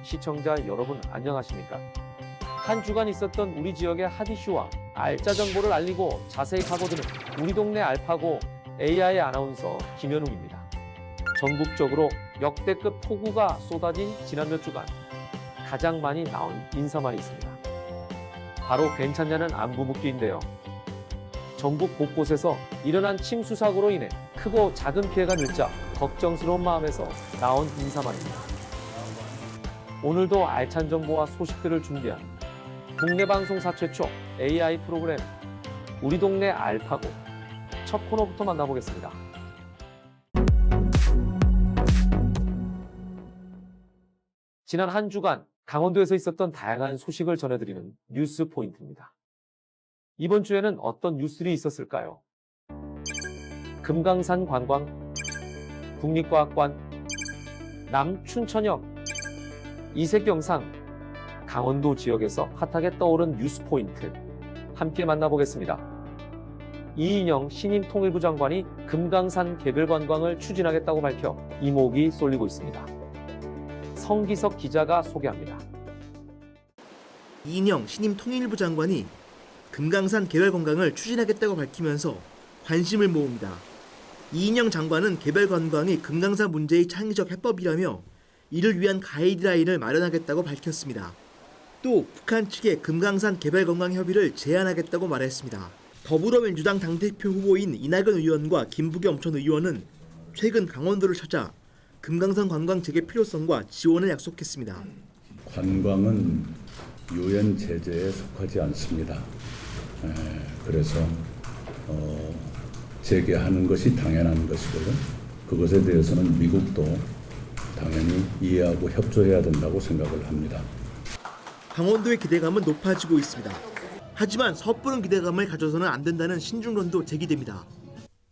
시청자 여러분 안녕하십니까? 한 주간 있었던 우리 지역의 핫 이슈와 알짜 정보를 알리고 자세히 파고드는 우리 동네 알파고 AI 아나운서 김현웅입니다. 전국적으로 역대급 폭우가 쏟아진 지난 몇 주간 가장 많이 나온 인사말이 있습니다. 바로 괜찮냐는 안부 묻기인데요. 전국 곳곳에서 일어난 침수 사고로 인해 크고 작은 피해가 늘자 걱정스러운 마음에서 나온 인사말입니다. 오늘도 알찬 정보와 소식들을 준비한 국내 방송사 최초 AI 프로그램 우리 동네 알파고 첫 코너부터 만나보겠습니다. 지난 한 주간 강원도에서 있었던 다양한 소식을 전해드리는 뉴스 포인트입니다. 이번 주에는 어떤 뉴스들이 있었을까요? 금강산 관광, 국립과학관, 남춘천역, 이색영상, 강원도 지역에서 핫하게 떠오른 뉴스 포인트 함께 만나보겠습니다. 이인영 신임 통일부 장관이 금강산 개별 관광을 추진하겠다고 밝혀 이목이 쏠리고 있습니다. 성기석 기자가 소개합니다. 이인영 신임 통일부 장관이 금강산 개별 관광을 추진하겠다고 밝히면서 관심을 모읍니다. 이인영 장관은 개별 관광이 금강산 문제의 창의적 해법이라며 이를 위한 가이드라인을 마련하겠다고 밝혔습니다. 또 북한 측에 금강산 개별 관광 협의를 제안하겠다고 말했습니다. 더불어민주당 당대표 후보인 이낙연 의원과 김부겸 전 의원은 최근 강원도를 찾아 금강산 관광 재개 필요성과 지원을 약속했습니다. 관광은 유엔 제재에 속하지 않습니다. 그래서 재개하는 것이 당연한 것이고요. 그것에 대해서는 미국도 당연히 이해하고 협조해야 된다고 생각을 합니다. 강원도의 기대감은 높아지고 있습니다. 하지만 섣부른 기대감을 가져서는 안 된다는 신중론도 제기됩니다.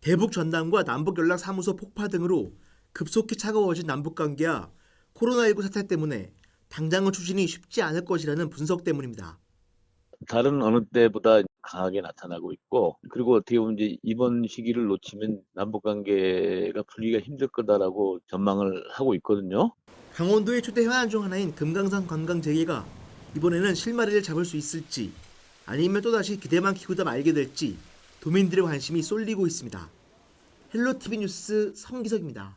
대북 전단과 남북연락사무소 폭파 등으로 급속히 차가워진 남북관계와 코로나19 사태 때문에 당장은 추진이 쉽지 않을 것이라는 분석 때문입니다. 다른 어느 때보다 강하게 나타나고 있고, 그리고 어떻게 보면 이제 이번 시기를 놓치면 남북관계가 풀리기가 힘들 거다라고 전망을 하고 있거든요. 강원도의 초대 현안 중 하나인 금강산 관광 재개가 이번에는 실마리를 잡을 수 있을지 아니면 또다시 기대만 키우다 말게 될지 도민들의 관심이 쏠리고 있습니다. 헬로티비 뉴스 성기석입니다.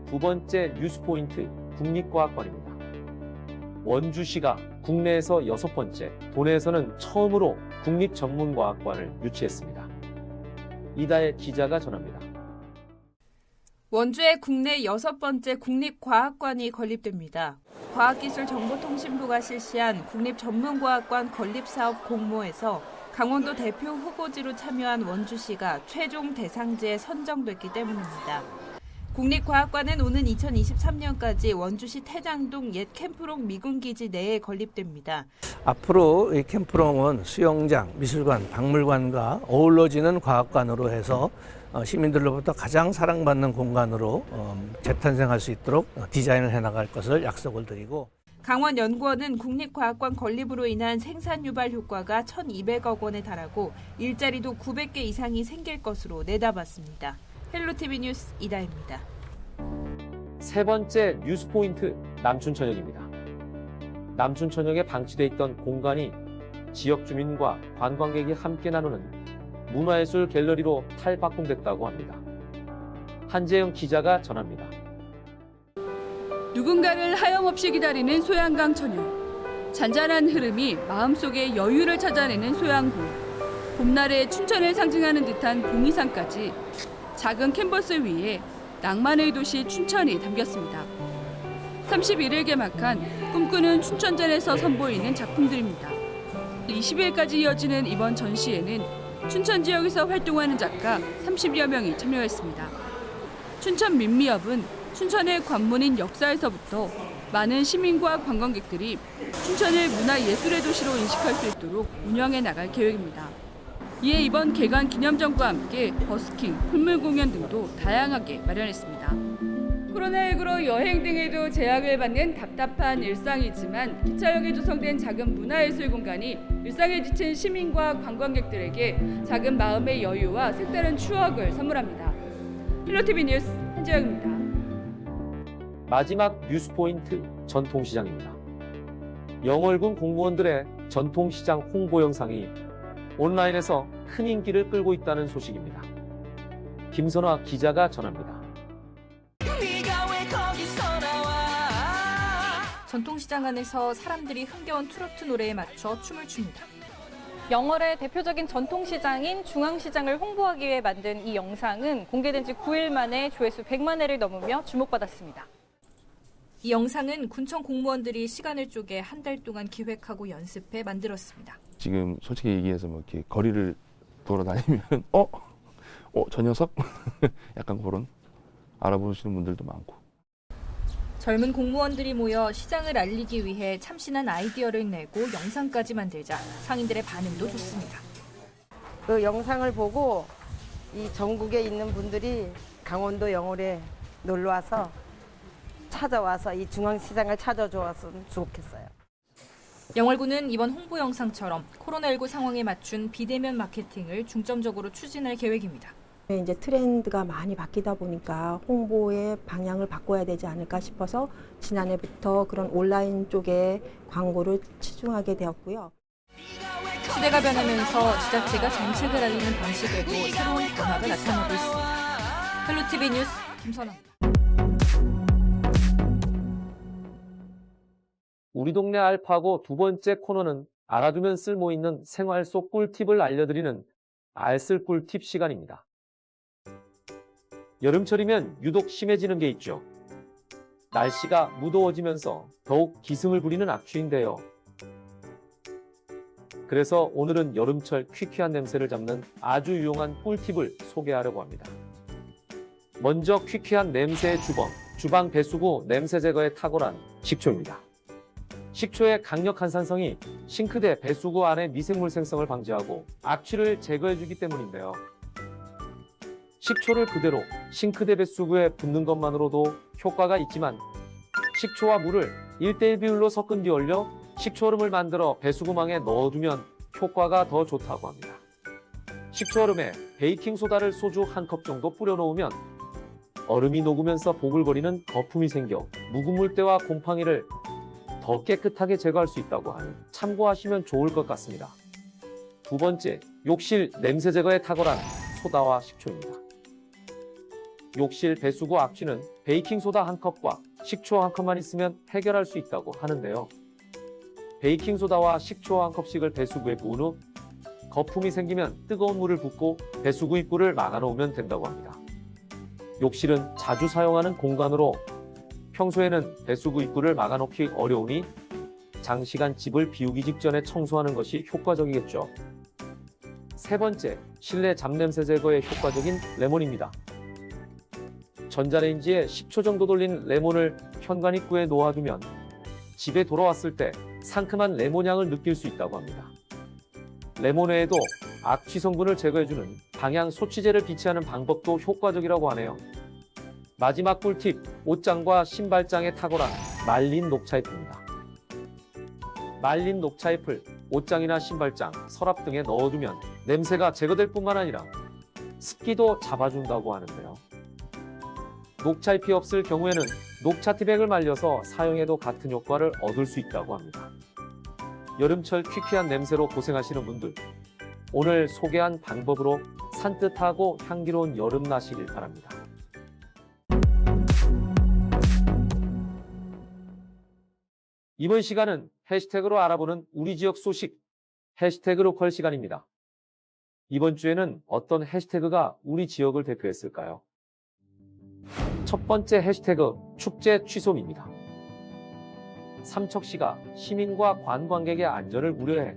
두 번째 뉴스 포인트 국립과학관입니다. 원주시가 국내에서 6번째, 도내에서는 처음으로 국립전문과학관을 유치했습니다. 이다혜 기자가 전합니다. 원주의 국내 6번째 국립과학관이 건립됩니다. 과학기술정보통신부가 실시한 국립전문과학관 건립사업 공모에서 강원도 대표 후보지로 참여한 원주시가 최종 대상지에 선정됐기 때문입니다. 국립과학관은 오는 2023년까지 원주시 태장동 옛 캠프롱 미군기지 내에 건립됩니다. 앞으로 이 캠프롱은 수영장, 미술관, 박물관과 어우러지는 과학관으로 해서 시민들로부터 가장 사랑받는 공간으로 재탄생할 수 있도록 디자인을 해나갈 것을 약속을 드리고, 강원연구원은 국립과학관 건립으로 인한 생산 유발 효과가 1,200억 원에 달하고 일자리도 900개 이상이 생길 것으로 내다봤습니다. 헬로티비 뉴스 이다혜입니다. 세 번째 뉴스 포인트 남춘천역입니다. 남춘천역에 방치돼 있던 공간이 지역 주민과 관광객이 함께 나누는 문화예술 갤러리로 탈바꿈됐다고 합니다. 한재영 기자가 전합니다. 누군가를 하염없이 기다리는 소양강 천연. 잔잔한 흐름이 마음속에 여유를 찾아내는 소양湖. 봄날의 춘천을 상징하는 듯한 봉이산까지 작은 캔버스 위에 낭만의 도시 춘천이 담겼습니다. 31일 개막한 꿈꾸는 춘천전에서 선보이는 작품들입니다. 20일까지 이어지는 이번 전시회는 춘천 지역에서 활동하는 작가 30여 명이 참여했습니다. 춘천 민미협은 춘천의 관문인 역사에서부터 많은 시민과 관광객들이 춘천을 문화예술의 도시로 인식할 수 있도록 운영해 나갈 계획입니다. 이에 이번 개관 기념전과 함께 버스킹, 풀물 공연 등도 다양하게 마련했습니다. 코로나19로 여행 등에도 제약을 받는 답답한 일상이지만 기차역에 조성된 작은 문화예술 공간이 일상에 지친 시민과 관광객들에게 작은 마음의 여유와 색다른 추억을 선물합니다. 헬로티비 뉴스 한지영입니다. 마지막 뉴스포인트 전통시장입니다. 영월군 공무원들의 전통시장 홍보 영상이 온라인에서 큰 인기를 끌고 있다는 소식입니다. 김선화 기자가 전합니다. 전통시장 안에서 사람들이 흥겨운 트로트 노래에 맞춰 춤을 춥니다. 영월의 대표적인 전통시장인 중앙시장을 홍보하기 위해 만든 이 영상은 공개된 지 9일 만에 조회수 100만 회를 넘으며 주목받았습니다. 이 영상은 군청 공무원들이 시간을 쪼개 한 달 동안 기획하고 연습해 만들었습니다. 지금 솔직히 얘기해서 뭐 이렇게 거리를 돌아다니면 저 녀석? 약간 그런 알아보시는 분들도 많고. 젊은 공무원들이 모여 시장을 알리기 위해 참신한 아이디어를 내고 영상까지 만들자 상인들의 반응도 좋습니다. 그 영상을 보고 이 전국에 있는 분들이 강원도 영월에 놀러와서 찾아와서 이 중앙시장을 찾아주었으면 좋겠어요. 영월군은 이번 홍보 영상처럼 코로나19 상황에 맞춘 비대면 마케팅을 중점적으로 추진할 계획입니다. 이제 트렌드가 많이 바뀌다 보니까 홍보의 방향을 바꿔야 되지 않을까 싶어서 지난해부터 그런 온라인 쪽에 광고를 치중하게 되었고요. 시대가 변하면서 지자체가 정책을 알리는 방식에도 새로운 변화가 나타나고 있습니다. 헬로티비 뉴스 김선아입니다. 우리 동네 알파고 두 번째 코너는 알아두면 쓸모있는 생활 속 꿀팁을 알려드리는 알쓸 꿀팁 시간입니다. 여름철이면 유독 심해지는 게 있죠. 날씨가 무더워지면서 더욱 기승을 부리는 악취인데요. 그래서 오늘은 여름철 퀴퀴한 냄새를 잡는 아주 유용한 꿀팁을 소개하려고 합니다. 먼저 퀴퀴한 냄새의 주범, 주방 배수구 냄새 제거에 탁월한 식초입니다. 식초의 강력한 산성이 싱크대 배수구 안의 미생물 생성을 방지하고 악취를 제거해주기 때문인데요. 식초를 그대로 싱크대 배수구에 붓는 것만으로도 효과가 있지만 식초와 물을 1:1 비율로 섞은 뒤 얼려 식초얼음을 만들어 배수구망에 넣어두면 효과가 더 좋다고 합니다. 식초얼음에 베이킹소다를 소주 1컵 정도 뿌려놓으면 얼음이 녹으면서 보글거리는 거품이 생겨 묵은 물때와 곰팡이를 더 깨끗하게 제거할 수 있다고 하니 참고하시면 좋을 것 같습니다. 두 번째, 욕실 냄새 제거에 탁월한 소다와 식초입니다. 욕실 배수구 악취는 베이킹소다 1컵과 식초 1컵만 있으면 해결할 수 있다고 하는데요. 베이킹소다와 식초 1컵씩을 배수구에 부은 후 거품이 생기면 뜨거운 물을 붓고 배수구 입구를 막아놓으면 된다고 합니다. 욕실은 자주 사용하는 공간으로 평소에는 배수구 입구를 막아놓기 어려우니 장시간 집을 비우기 직전에 청소하는 것이 효과적이겠죠. 세 번째, 실내 잡냄새 제거에 효과적인 레몬입니다. 전자레인지에 10초 정도 돌린 레몬을 현관 입구에 놓아두면 집에 돌아왔을 때 상큼한 레몬향을 느낄 수 있다고 합니다. 레몬 외에도 악취 성분을 제거해주는 방향 소취제를 비치하는 방법도 효과적이라고 하네요. 마지막 꿀팁, 옷장과 신발장에 탁월한 말린 녹차잎입니다. 말린 녹차잎을 옷장이나 신발장, 서랍 등에 넣어두면 냄새가 제거될 뿐만 아니라 습기도 잡아준다고 하는데요. 녹차잎이 없을 경우에는 녹차티백을 말려서 사용해도 같은 효과를 얻을 수 있다고 합니다. 여름철 퀴퀴한 냄새로 고생하시는 분들, 오늘 소개한 방법으로 산뜻하고 향기로운 여름 나시길 바랍니다. 이번 시간은 해시태그로 알아보는 우리 지역 소식, 해시태그 로컬 시간입니다. 이번 주에는 어떤 해시태그가 우리 지역을 대표했을까요? 첫 번째 해시태그, 축제 취소입니다. 삼척시가 시민과 관광객의 안전을 우려해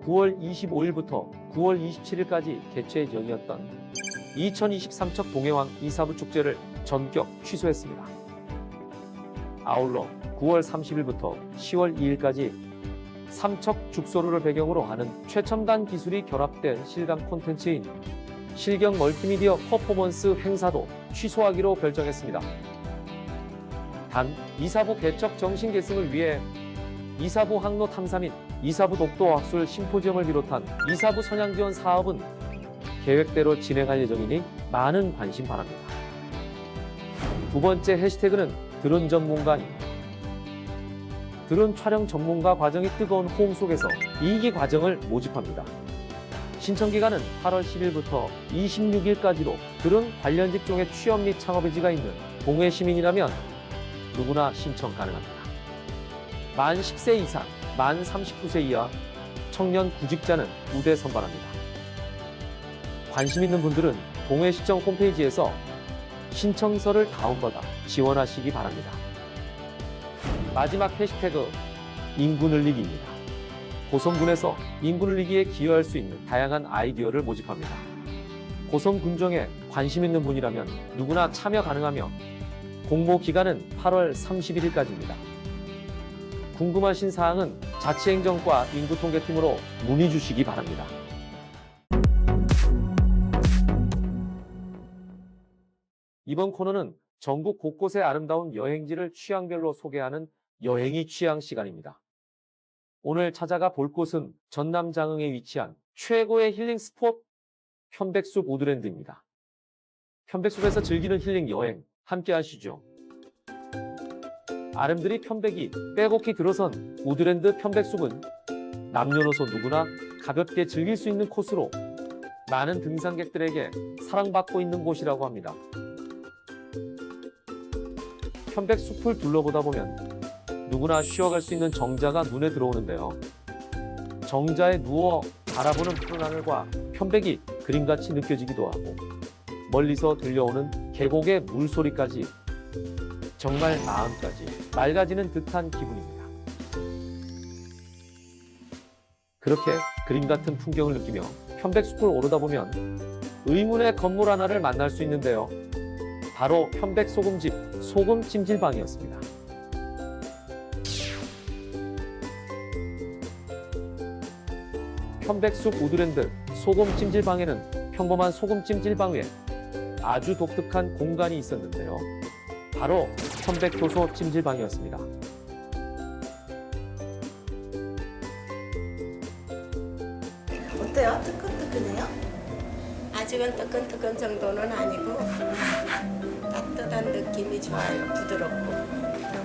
9월 25일부터 9월 27일까지 개최 예정이었던 2020 삼척 동해왕 이사부 축제를 전격 취소했습니다. 아울러 9월 30일부터 10월 2일까지 삼척 죽소루를 배경으로 하는 최첨단 기술이 결합된 실감 콘텐츠인 실경 멀티미디어 퍼포먼스 행사도 취소하기로 결정했습니다. 단, 이사부 개척 정신 계승을 위해 이사부 항로 탐사 및 이사부 독도 학술 심포지엄을 비롯한 이사부 선양 지원 사업은 계획대로 진행할 예정이니 많은 관심 바랍니다. 두 번째 해시태그는 드론 전문가입니다. 드론 촬영 전문가 과정이 뜨거운 호응 속에서 2기 과정을 모집합니다. 신청 기간은 8월 10일부터 26일까지로 드론 관련 직종의 취업 및 창업 의지가 있는 동해 시민이라면 누구나 신청 가능합니다. 만 10세 이상, 만 39세 이하 청년 구직자는 우대 선발합니다. 관심 있는 분들은 동해시청 홈페이지에서 신청서를 다운받아 지원하시기 바랍니다. 마지막 해시태그 인구 늘리기입니다. 고성군에서 인구 늘리기에 기여할 수 있는 다양한 아이디어를 모집합니다. 고성 군정에 관심 있는 분이라면 누구나 참여 가능하며 공모 기간은 8월 31일까지입니다. 궁금하신 사항은 자치행정과 인구통계팀으로 문의 주시기 바랍니다. 이번 코너는 전국 곳곳의 아름다운 여행지를 취향별로 소개하는 여행이 취향 시간입니다. 오늘 찾아가 볼 곳은 전남 장흥에 위치한 최고의 힐링 스폿 편백숲 우드랜드입니다. 편백숲에서 즐기는 힐링 여행 함께 하시죠. 아름드리 편백이 빼곡히 들어선 우드랜드 편백숲은 남녀노소 누구나 가볍게 즐길 수 있는 코스로 많은 등산객들에게 사랑받고 있는 곳이라고 합니다. 편백숲을 둘러보다 보면 누구나 쉬어갈 수 있는 정자가 눈에 들어오는데요. 정자에 누워 바라보는 푸른 하늘과 편백이 그림같이 느껴지기도 하고 멀리서 들려오는 계곡의 물소리까지 정말 마음까지 맑아지는 듯한 기분입니다. 그렇게 그림 같은 풍경을 느끼며 편백숲을 오르다 보면 의문의 건물 하나를 만날 수 있는데요. 바로 편백소금집 소금찜질방이었습니다. 편백숲 우드랜드 소금찜질방에는 평범한 소금찜질방 외에 아주 독특한 공간이 있었는데요. 바로 편백효소 찜질방이었습니다. 어때요? 뜨끈뜨끈해요? 아직은 뜨끈뜨끈 정도는 아니고 따뜻한 느낌이 좋아요. 부드럽고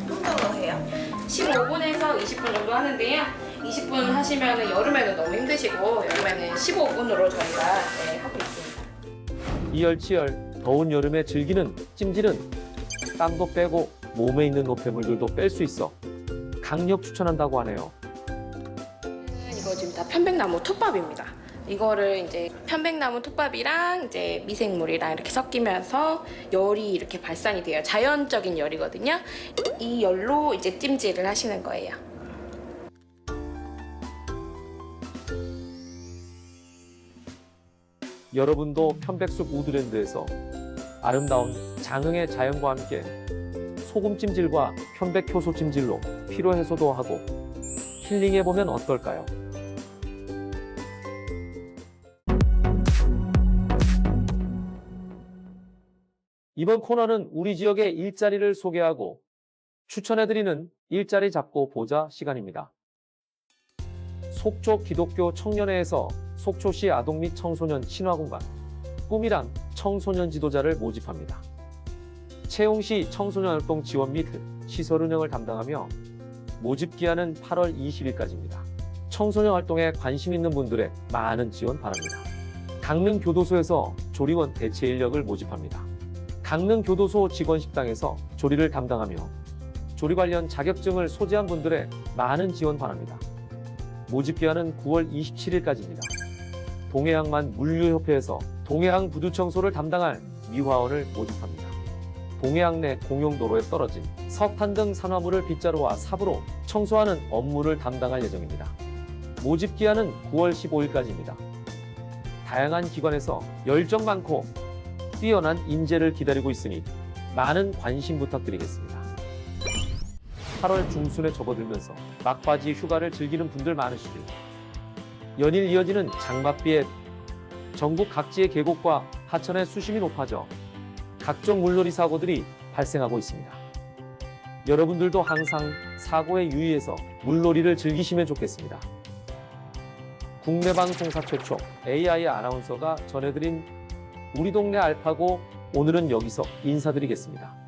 싱거워해요. 15분에서 20분 정도 하는데요. 20분 하시면 여름에는 너무 힘드시고 여름에는 15분으로 저희가 하고 있습니다. 이열치열 더운 여름에 즐기는 찜질은 땀도 빼고 몸에 있는 노폐물들도 뺄 수 있어 강력 추천한다고 하네요. 이거 지금 다 편백나무 톱밥입니다. 이거를 이제 편백나무 톱밥이랑 이제 미생물이랑 이렇게 섞이면서 열이 이렇게 발산이 돼요. 자연적인 열이거든요. 이 열로 이제 찜질을 하시는 거예요. 여러분도 편백숲 우드랜드에서 아름다운 장흥의 자연과 함께 소금찜질과 편백효소 찜질로 피로해소도 하고 힐링해보면 어떨까요? 이번 코너는 우리 지역의 일자리를 소개하고 추천해드리는 일자리 잡고 보자 시간입니다. 속초 기독교 청년회에서 속초시 아동 및 청소년 친화공간 꿈이랑 청소년 지도자를 모집합니다. 채용시 청소년활동 지원 및 시설 운영을 담당하며 모집 기한은 8월 20일까지입니다. 청소년 활동에 관심 있는 분들의 많은 지원 바랍니다. 강릉교도소에서 조리원 대체 인력을 모집합니다. 강릉교도소 직원식당에서 조리를 담당하며 조리 관련 자격증을 소지한 분들의 많은 지원 바랍니다. 모집 기한은 9월 27일까지입니다. 동해항만 물류협회에서 동해항 부두 청소를 담당할 미화원을 모집합니다. 동해항 내 공용도로에 떨어진 석탄 등 산화물을 빗자루와 삽으로 청소하는 업무를 담당할 예정입니다. 모집 기한은 9월 15일까지입니다. 다양한 기관에서 열정 많고 뛰어난 인재를 기다리고 있으니 많은 관심 부탁드리겠습니다. 8월 중순에 접어들면서 막바지 휴가를 즐기는 분들 많으시죠. 연일 이어지는 장맛비에 전국 각지의 계곡과 하천의 수심이 높아져 각종 물놀이 사고들이 발생하고 있습니다. 여러분들도 항상 사고에 유의해서 물놀이를 즐기시면 좋겠습니다. 국내 방송사 최초 AI 아나운서가 전해드린 우리 동네 알파고 오늘은 여기서 인사드리겠습니다.